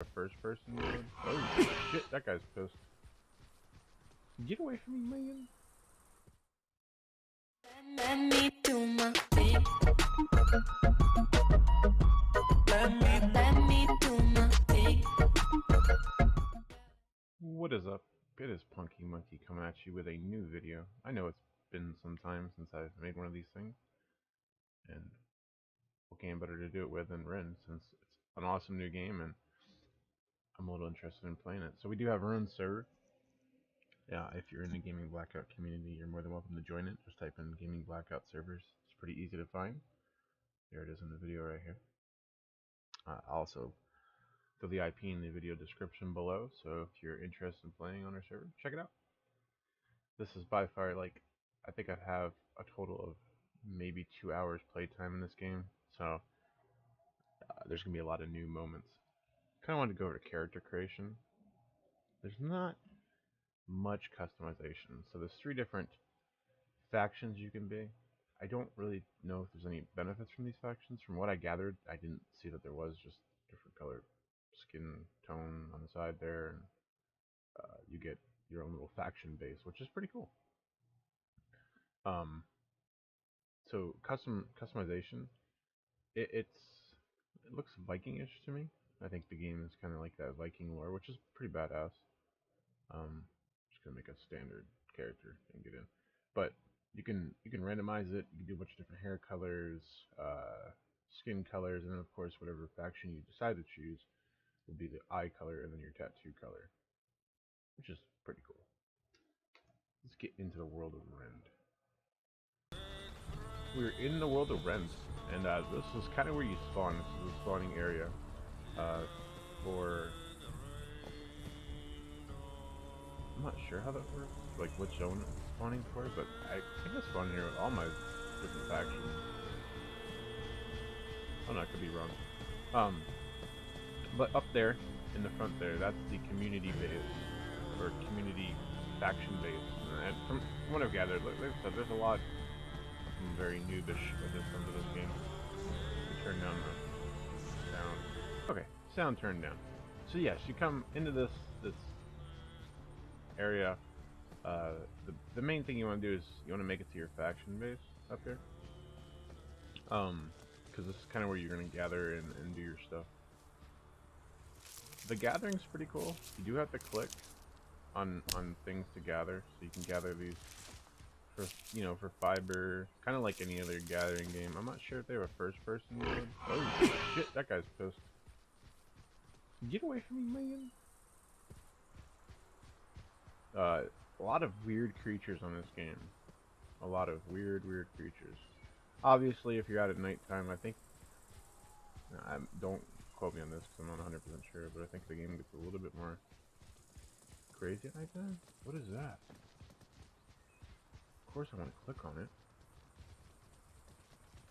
A first person mode. Oh shit, that guy's pissed. Get away from me, man. Let me do my thing. Let me do my thing. What is up? It is Punky Monkey coming at you with a new video. I know it's been some time since I've made one of these things, and what game better to do it with than Rend, since it's an awesome new game and I'm a little interested in playing it. So we do have Rend Server. Yeah, if you're in the GamingBlackout community, you're more than welcome to join it. Just type in GamingBlackout servers. It's pretty easy to find. There it is in the video right here. Also, throw the IP in the video description below, so if you're interested in playing on our server, check it out. This is by far, like, I think I have a total of maybe 2 hours playtime in this game, so there's going to be a lot of new moments. Kind of wanted to go over to character creation. There's not much customization, so there's 3 different factions you can be. I don't really know if there's any benefits from these factions. From what I gathered, I didn't see that there was, just different color skin tone on the side there, and you get your own little faction base, which is pretty cool. So customization, it looks Vikingish to me. I think the game is kind of like that Viking lore, which is pretty badass. Just gonna make a standard character and get in, but you can randomize it. You can do a bunch of different hair colors, skin colors, and then of course whatever faction you decide to choose will be the eye color and then your tattoo color, which is pretty cool. Let's get into the world of Rend. We're in the world of Rend, and this is kind of where you spawn. This is the spawning area for... I'm not sure how that works, like what zone it's spawning for, but I think I spawned here with all my different factions. Oh no, I could be wrong. But up there, in the front there, that's the community base, or community faction base. And from what I've gathered, like I said, there's a lot very noobish with this into this game. Turn down the sound. Okay, sound turned down. So yes, you come into this area. The main thing you want to do is you want to make it to your faction base up here. Because this is kind of where you're going to gather and do your stuff. The gathering's pretty cool. You do have to click on things to gather, so you can gather these for, you know, for fiber, kind of like any other gathering game. I'm not sure if they have a first-person mode. Oh shit, that guy's pissed. Get away from me, man. A lot of weird creatures on this game. A lot of weird creatures. Obviously, if you're out at nighttime, I think... don't quote me on this because I'm not 100% sure, but I think the game gets a little bit more crazy at nighttime. What is that? Of course I want to click on it.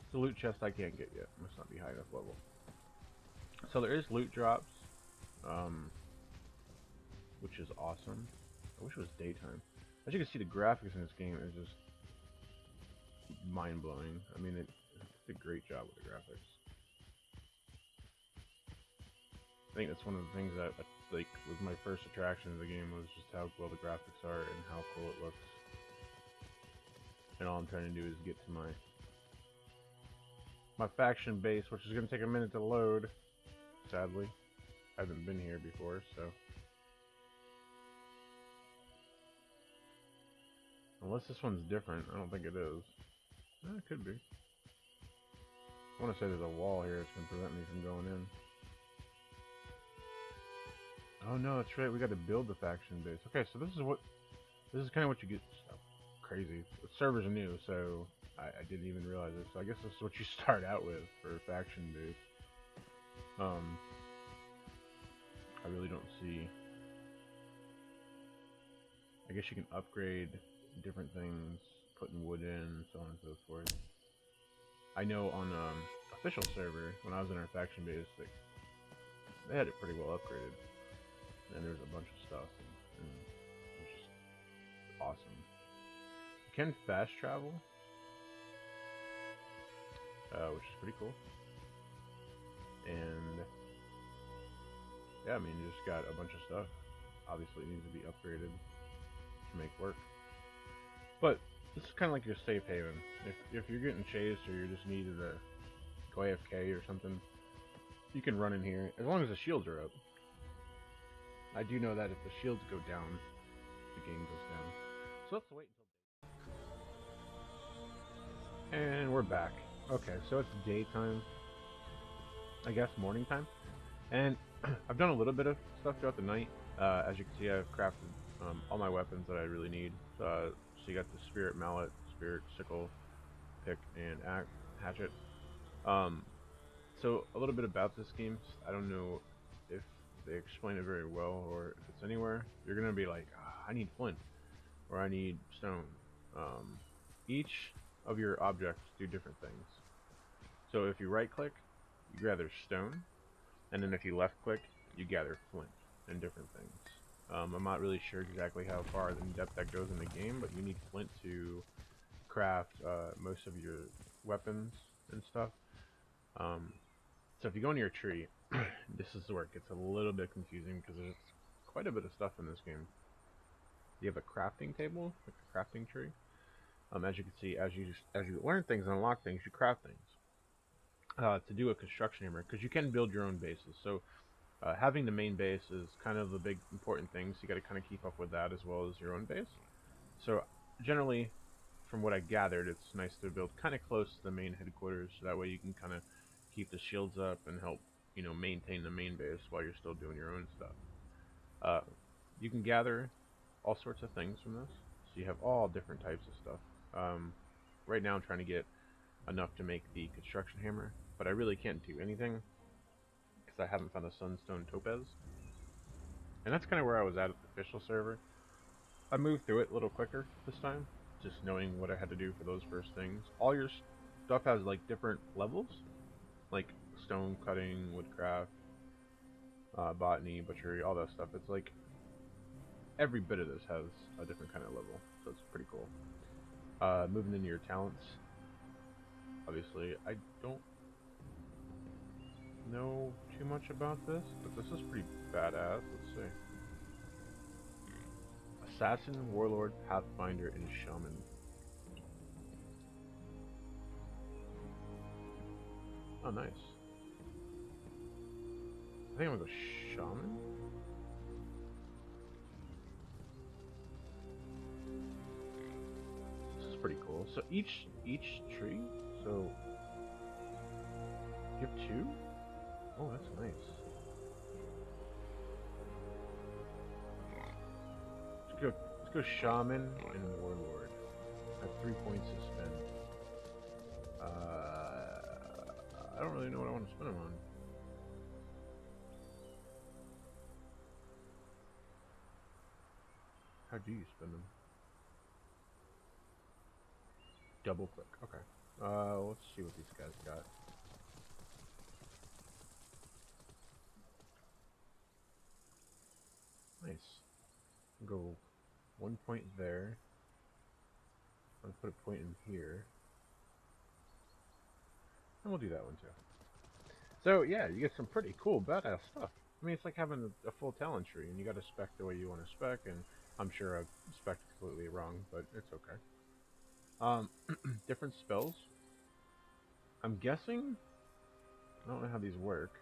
It's a loot chest I can't get yet. Must not be high enough level. So there is loot drops, which is awesome. I wish it was daytime. As you can see, the graphics in this game is just mind-blowing. I mean, it did a great job with the graphics. I think that's one of the things that, like, was my first attraction to the game, was just how well the graphics are and how cool it looks. And all I'm trying to do is get to my faction base, which is going to take a minute to load, sadly. I haven't been here before, so... Unless this one's different, I don't think it is. It could be. I want to say there's a wall here that's going to prevent me from going in. Oh no, that's right, we got to build the faction base. Okay, so this is kind of what you get. Crazy. The servers are new, so I didn't even realize this. So I guess this is what you start out with for a faction base. I really don't see... I guess you can upgrade different things, putting wood in, so on and so forth. I know on official server, when I was in our faction base, like, they had it pretty well upgraded, and there was a bunch of stuff, and it was just awesome. You can fast travel, which is pretty cool, and yeah, I mean, you just got a bunch of stuff. Obviously, it needs to be upgraded to make work. But this is kind of like your safe haven. If you're getting chased or you're just needed to go AFK or something, you can run in here as long as the shields are up. I do know that if the shields go down, the game goes down. So let's wait until. And we're back. Okay, so it's daytime. I guess morning time. And I've done a little bit of stuff throughout the night. As you can see, I've crafted all my weapons that I really need. So you got the spirit mallet, spirit sickle, pick, and hatchet. So a little bit about this game. I don't know if they explain it very well or if it's anywhere. You're gonna be like, I need flint or I need stone. Each of your objects do different things. So if you right click, you gather stone, and then if you left click, you gather flint and different things. I'm not really sure exactly how far in depth that goes in the game, but you need flint to craft most of your weapons and stuff. So if you go into your tree, this is where it gets a little bit confusing because there's quite a bit of stuff in this game. You have a crafting table, like a crafting tree. As you can see, as you learn things and unlock things, you craft things. To do a construction hammer, because you can build your own bases. So having the main base is kind of the big important thing, so you got to kind of keep up with that as well as your own base. So generally, from what I gathered, it's nice to build kind of close to the main headquarters, so that way you can kind of keep the shields up and help, maintain the main base while you're still doing your own stuff. You can gather all sorts of things from this, so you have all different types of stuff. Right now I'm trying to get enough to make the construction hammer, but I really can't do anything because I haven't found a sunstone topaz. And that's kind of where I was at the official server. I moved through it a little quicker this time, just knowing what I had to do for those first things. All your stuff has like different levels, like stone cutting, woodcraft, botany, butchery, all that stuff. It's like every bit of this has a different kind of level, so it's pretty cool. Moving into your talents. Obviously, I don't know too much about this, but this is pretty badass. Let's see. Assassin, Warlord, Pathfinder, and Shaman. Oh, nice. I think I'm gonna go Shaman. This is pretty cool. So each tree. So you have two. Oh, that's nice. Let's go Shaman and Warlord. I have 3 points to spend. I don't really know what I want to spend them on. How do you spend them? Double click. Okay. Let's see what these guys got. Nice. Go 1 point there. I'm gonna put a point in here. And we'll do that one too. So yeah, you get some pretty cool badass stuff. I mean, it's like having a full talent tree, and you got to spec the way you want to spec, and I'm sure I've spec'd completely wrong, but it's okay. Different spells. I'm guessing, I don't know how these work.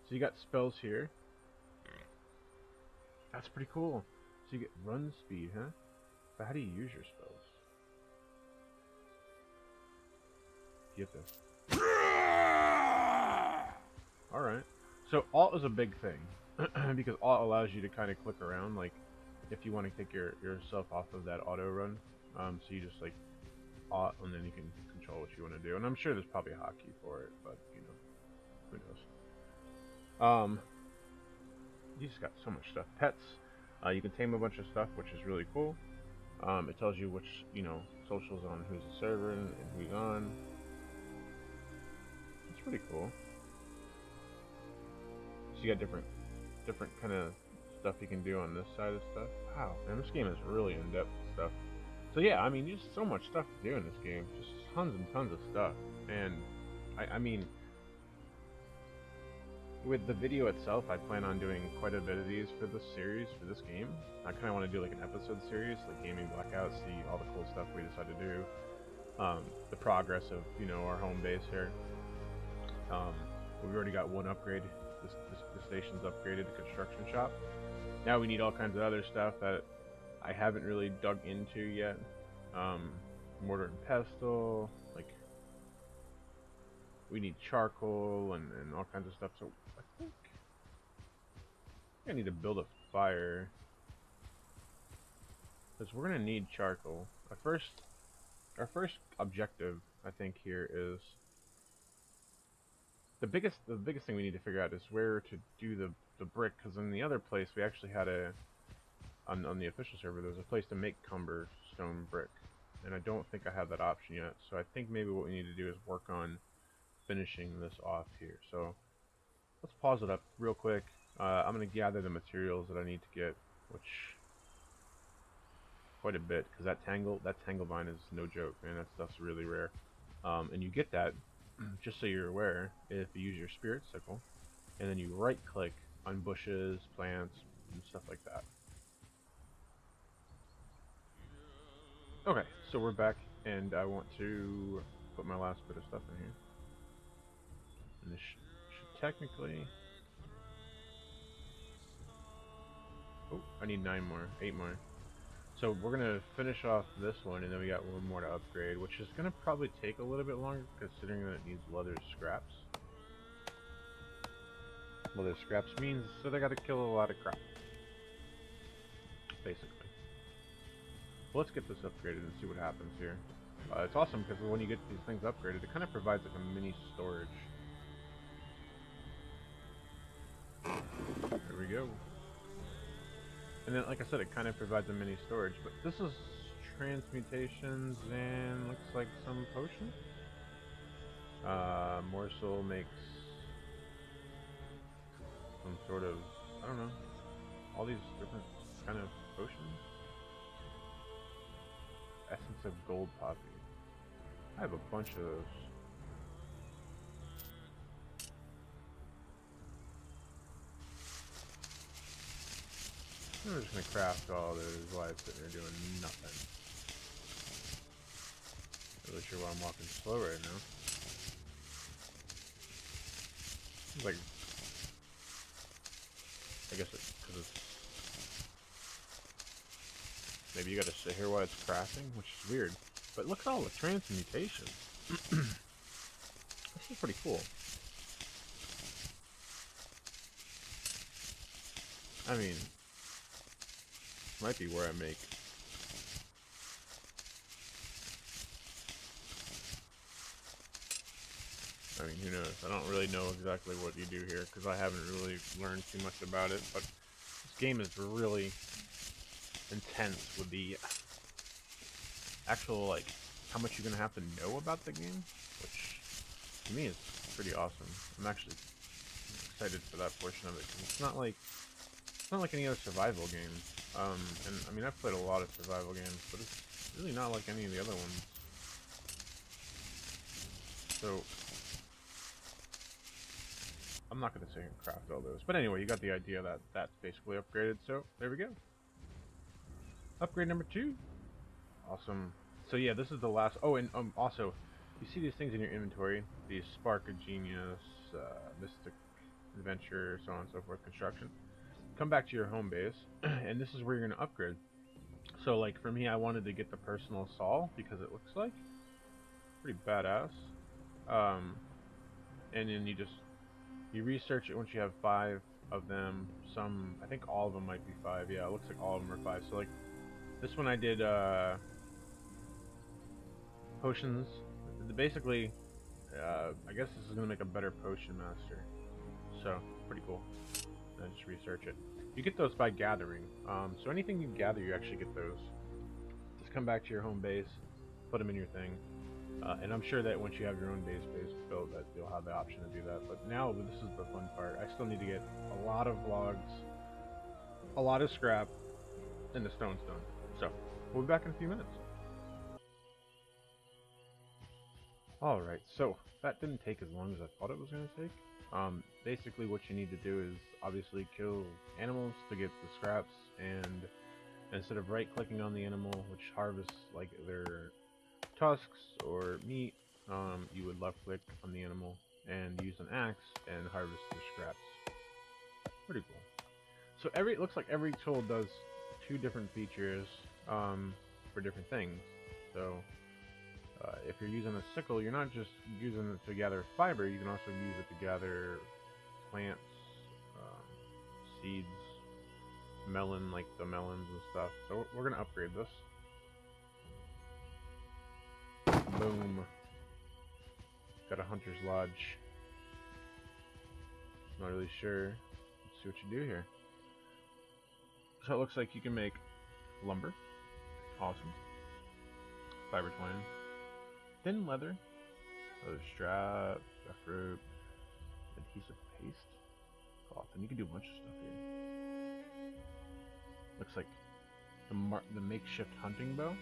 So you got spells here. That's pretty cool. So you get run speed, huh? But how do you use your spells? You have to... Alright. So alt is a big thing. Because alt allows you to kind of click around, like, if you want to take yourself off of that auto run. So you just, like, alt, and then you can control what you want to do. And I'm sure there's probably a hotkey for it, but, who knows. You just got so much stuff. Pets. You can tame a bunch of stuff, which is really cool. It tells you which, socials on who's the server and who's on. It's pretty cool. So you got different kind of stuff you can do on this side of stuff. Wow, man, this game is really in-depth stuff. So yeah, I mean, there's so much stuff to do in this game. Just tons and tons of stuff. And, I mean, with the video itself, I plan on doing quite a bit of these for this series, for this game. I kind of want to do like an episode series, like Gaming Blackout, see all the cool stuff we decide to do, the progress of, you know, our home base here. We've already got one upgrade. The station's upgraded, the construction shop. Now we need all kinds of other stuff that I haven't really dug into yet. Mortar and pestle, like we need charcoal and all kinds of stuff. So I think I need to build a fire because we're gonna need charcoal. Our first objective, I think, here is the biggest thing we need to figure out is where to do the brick, because in the other place we actually had on the official server there was a place to make cumber stone brick, and I don't think I have that option yet. So I think maybe what we need to do is work on finishing this off here. So let's pause it up real quick. I'm gonna gather the materials that I need to get, which quite a bit, because that tangle vine is no joke, man. That stuff's really rare, and you get that just so you're aware if you use your spirit sickle, and then you right click on bushes, plants, and stuff like that. Okay, so we're back, and I want to put my last bit of stuff in here, and this should technically, oh, I need 8 more. So we're gonna finish off this one, and then we got one more to upgrade, which is gonna probably take a little bit longer, considering that it needs leather scraps. Leather scraps means so they gotta kill a lot of crap, basically. Well, let's get this upgraded and see what happens here. It's awesome because when you get these things upgraded, it kind of provides like a mini storage. There we go. And then, like I said, it kind of provides a mini storage, but this is transmutations and looks like some potion. Morsel makes some sort of, I don't know, all these different kind of potions. Essence of gold poppy. I have a bunch of those. I'm just gonna craft all those while I'm sitting there doing nothing. Not really sure why I'm walking slow right now. It's like, I guess it's because it's, maybe you gotta sit here while it's crafting, which is weird. But look at all the transmutation. This is pretty cool. I mean, might be where I make. I mean, who knows? I don't really know exactly what you do here because I haven't really learned too much about it. But this game is really intense with the actual, like, how much you're gonna have to know about the game, which to me is pretty awesome. I'm actually excited for that portion of it because it's not like any other survival game. And I mean, I've played a lot of survival games, but it's really not like any of the other ones. So I'm not gonna sit here and craft all those. But anyway, you got the idea that that's basically upgraded. So there we go. Upgrade number 2. Awesome. So yeah, this is the last. Oh, and also, you see these things in your inventory: these Spark of Genius, Mystic Adventure, so on and so forth, construction. Come back to your home base, and this is where you're gonna upgrade. So like for me, I wanted to get the personal saw because it looks like pretty badass. And then you research it once you have 5 of them. Some, I think all of them might be 5. Yeah, it looks like all of them are 5. So like this one I did potions. Basically, I guess this is gonna make a better potion master. So pretty cool. Just research it. You get those by gathering. So anything you gather, you actually get those. Just come back to your home base, put them in your thing, and I'm sure that once you have your own base built, that you'll have the option to do that. But now this is the fun part. I still need to get a lot of logs, a lot of scrap, and the stone's done. So we'll be back in a few minutes. Alright, so that didn't take as long as I thought it was going to take. Basically what you need to do is obviously kill animals to get the scraps, and instead of right clicking on the animal, which harvests like their tusks or meat, you would left click on the animal and use an axe and harvest the scraps. Pretty cool. So it looks like every tool does two different features for different things. So if you're using a sickle, you're not just using it to gather fiber, you can also use it to gather plants, seeds, melon, like the melons and stuff. So we're going to upgrade this. Boom. Got a hunter's lodge. Not really sure. Let's see what you do here. So it looks like you can make lumber. Awesome. Fiber twine. Thin leather. Leather strap. A fruit. Adhesive paste. Cloth. And you can do a bunch of stuff here. Looks like the makeshift hunting bow.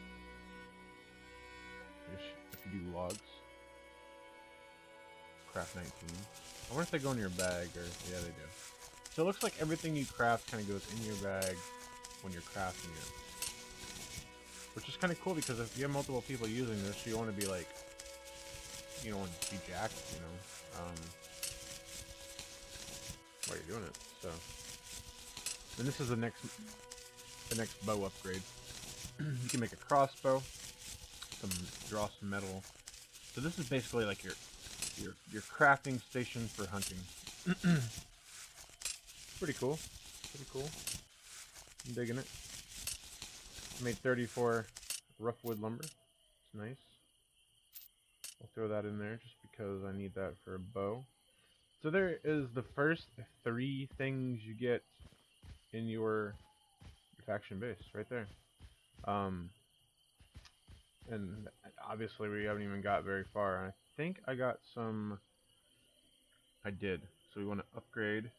If you do logs. Craft 19. I wonder if they go in your bag, or yeah, they do. So it looks like everything you craft kind of goes in your bag when you're crafting it, which is kind of cool because if you have multiple people using this, you want to be like, you don't want to be jacked, you know, while you're doing it. So, then this is the next bow upgrade. You can make a crossbow, draw some metal. So this is basically like your crafting station for hunting. Pretty cool. Pretty cool. I'm digging it. I made 34 rough wood lumber. It's nice. I'll throw that in there just because I need that for a bow. So there is the first 3 things you get in your faction base right there. And obviously we haven't even got very far. I think I got some. I did. So we want to upgrade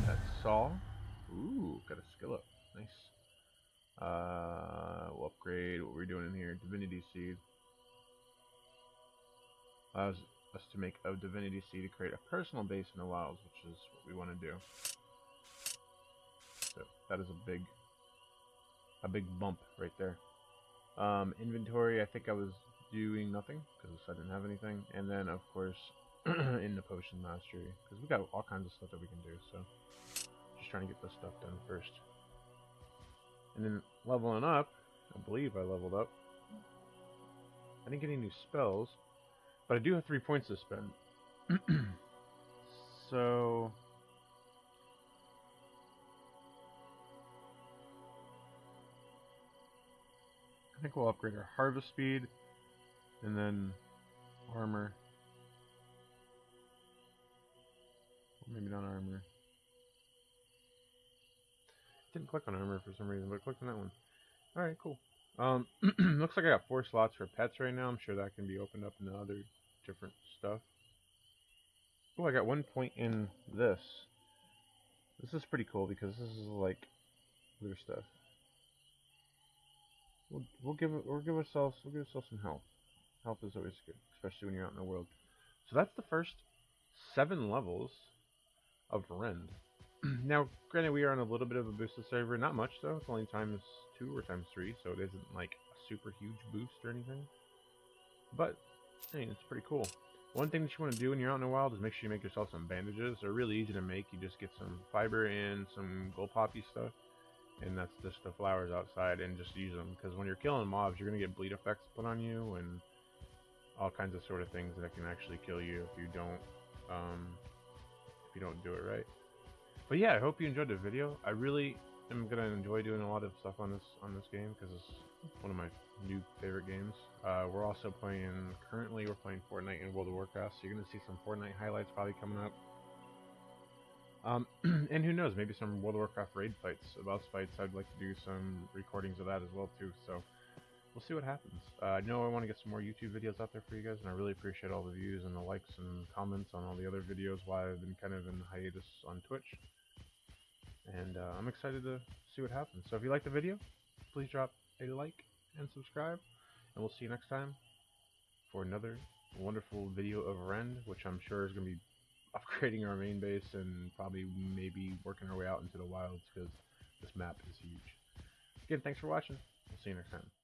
that saw. Ooh, got a skill up. Nice. We'll upgrade what we're doing in here. Divinity Seed. Allows us to make a Divinity Seed to create a personal base in the wilds, which is what we want to do. So that is a big bump right there. Inventory, I think I was doing nothing because I didn't have anything. And then, of course, in the potion mastery, because we got all kinds of stuff that we can do. So just trying to get this stuff done first. And then leveling up, I believe I leveled up. I didn't get any new spells, but I do have 3 points to spend. So I think we'll upgrade our harvest speed and then armor. Or maybe not armor. Didn't click on armor for some reason, but I clicked on that one. Alright, cool. Looks like I got 4 slots for pets right now. I'm sure that can be opened up into other different stuff. Oh, I got 1 point in this. This is pretty cool because this is like other stuff. We'll give ourselves some health. Health is always good, especially when you're out in the world. So that's the first 7 levels of Rend. Now, granted, we are on a little bit of a boosted server. Not much, though. It's only ×2 or ×3, so it isn't like a super huge boost or anything. But, I mean, it's pretty cool. One thing that you want to do when you're out in the wild is make sure you make yourself some bandages. They're really easy to make. You just get some fiber and some gold poppy stuff. And that's just the flowers outside, and just use them. Because when you're killing mobs, you're going to get bleed effects put on you, and all kinds of sort of things that can actually kill you if you don't do it right. But yeah, I hope you enjoyed the video. I really am gonna enjoy doing a lot of stuff on this game because it's one of my new favorite games. We're also currently we're playing Fortnite and World of Warcraft, so you're gonna see some Fortnite highlights probably coming up. And who knows, maybe some World of Warcraft raid fights, boss fights. I'd like to do some recordings of that as well too. So we'll see what happens. I know I want to get some more YouTube videos out there for you guys, and I really appreciate all the views and the likes and comments on all the other videos while I've been kind of in hiatus on Twitch. And I'm excited to see what happens. So if you like the video, please drop a like and subscribe. And we'll see you next time for another wonderful video of Rend, which I'm sure is going to be upgrading our main base and probably maybe working our way out into the wilds because this map is huge. Again, thanks for watching. We'll see you next time.